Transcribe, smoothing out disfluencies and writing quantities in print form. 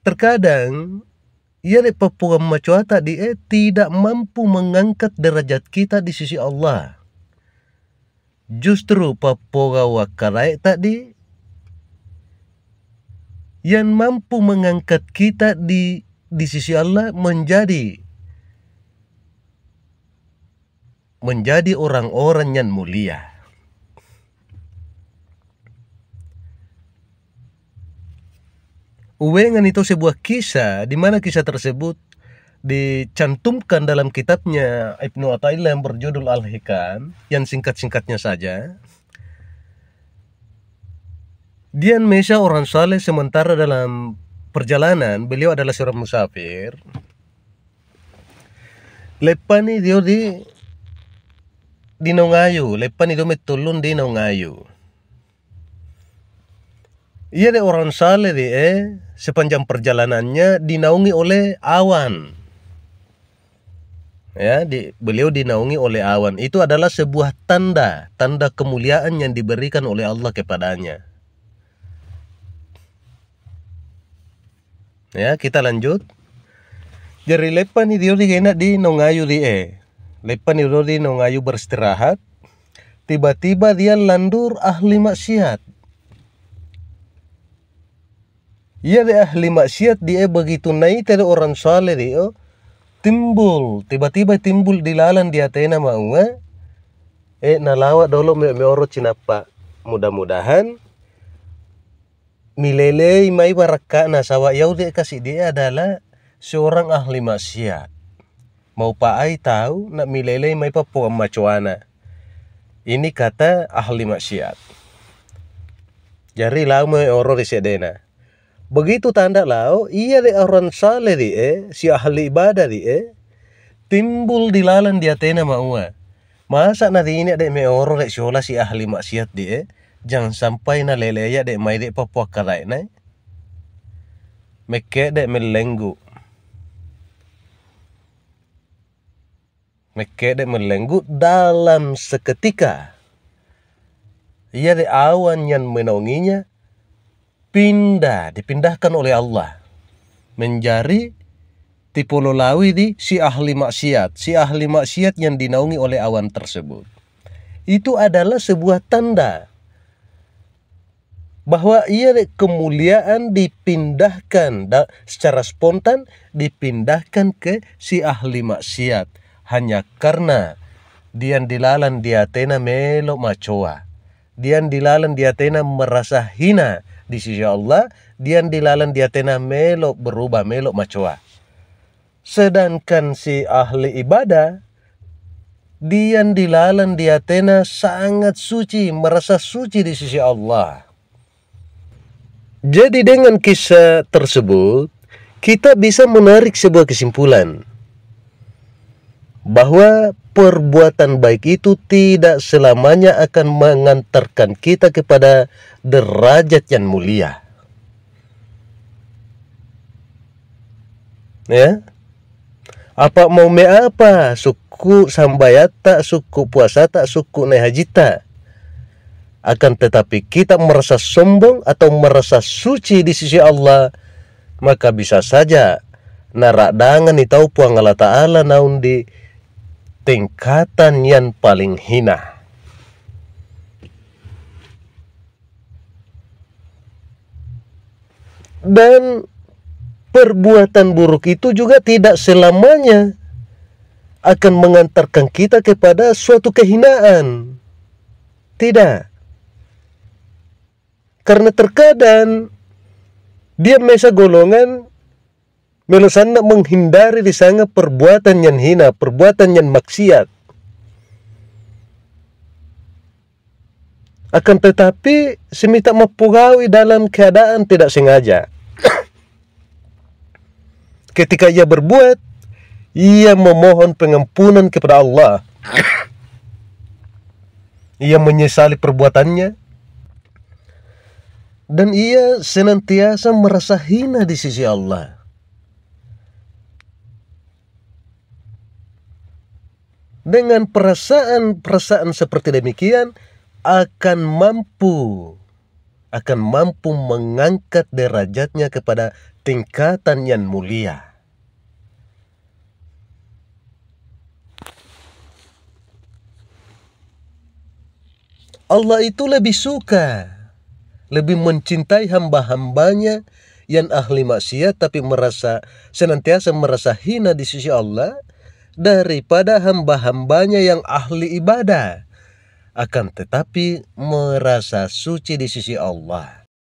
terkadang ia de papua macuata dia tidak mampu mengangkat derajat kita di sisi Allah. Justru papua wakarai tadi yang mampu mengangkat kita di sisi Allah menjadi orang-orang yang mulia. Uwengan itu sebuah kisah di mana kisah tersebut dicantumkan dalam kitabnya Ibnu Athaillah yang berjudul Al-Hikam, yang singkat-singkatnya saja. Dian Mesa orang saleh, sementara dalam perjalanan beliau adalah seorang musafir. Lepani dia di Nongayu, lepani dia metulun di Nongayu. Ia de orang saleh dia sepanjang perjalanannya dinaungi oleh awan. Ya, beliau dinaungi oleh awan. Itu adalah sebuah tanda kemuliaan yang diberikan oleh Allah kepadanya. Ya, kita lanjut. Jadi lepan dia enak di Nongayu dia. Lepan dia di Nongayu beristirahat. Tiba-tiba dia landur ahli maksiat. Ia de ahli maksiat dia begitu naik dari orang saleh dia tiba-tiba timbul di lalan dia tena mau nalawa dolo meoro cinapa. Mudah-mudahan milele mai baraka nasawa yau dia kasih dia adalah seorang ahli maksiat. Mau paai tahu nak milele mai papua macuana. Ini kata ahli maksiat. Jari lau meoro di sedena. Begitu tanda lau, ia de orang saleh dia, si ahli ibadah dia, timbul di lalan dia tena maua. Masa nanti ini ada meoro dek siola si ahli maksiat dia, jangan sampai na leleya dek mai dek papua karai na. Meke dek melenggu. Meke dek melenggu dalam seketika. Ia de awan yang menaunginya dipindahkan oleh Allah menjadi tipololawi di si ahli maksiat yang dinaungi oleh awan tersebut. Itu adalah sebuah tanda bahwa ia kemuliaan dipindahkan secara spontan, dipindahkan ke si ahli maksiat hanya karena dian dilalan dia tena melo macoa, dian dilalan dia tena merasa hina di sisi Allah, dian dilalan dia tena melo berubah melo macoa. Sedangkan si ahli ibadah dian dilalan dia tena sangat suci, merasa suci di sisi Allah. Jadi dengan kisah tersebut kita bisa menarik sebuah kesimpulan bahwa perbuatan baik itu tidak selamanya akan mengantarkan kita kepada derajat yang mulia. Ya, apa mau apa, suku sambayata, suku puasata, suku nehajita. Akan tetapi kita merasa sombong atau merasa suci di sisi Allah, maka bisa saja naradangan itau puang Allah Ta'ala naun di tingkatan yang paling hina. Dan perbuatan buruk itu juga tidak selamanya akan mengantarkan kita kepada suatu kehinaan. Tidak. Karena terkadang dia mesa golongan melosan menghindari di sana perbuatan yang hina, perbuatan yang maksiat. Akan tetapi semita mempengaruhi dalam keadaan tidak sengaja. Ketika ia berbuat, ia memohon pengampunan kepada Allah. Ia menyesali perbuatannya. Dan ia senantiasa merasa hina di sisi Allah. Dengan perasaan seperti demikian akan mampu akan mampu mengangkat derajatnya kepada tingkatan yang mulia. Allah itu lebih suka, lebih mencintai hamba-hambanya yang ahli maksiat tapi senantiasa merasa hina di sisi Allah daripada hamba-hambanya yang ahli ibadah akan tetapi merasa suci di sisi Allah.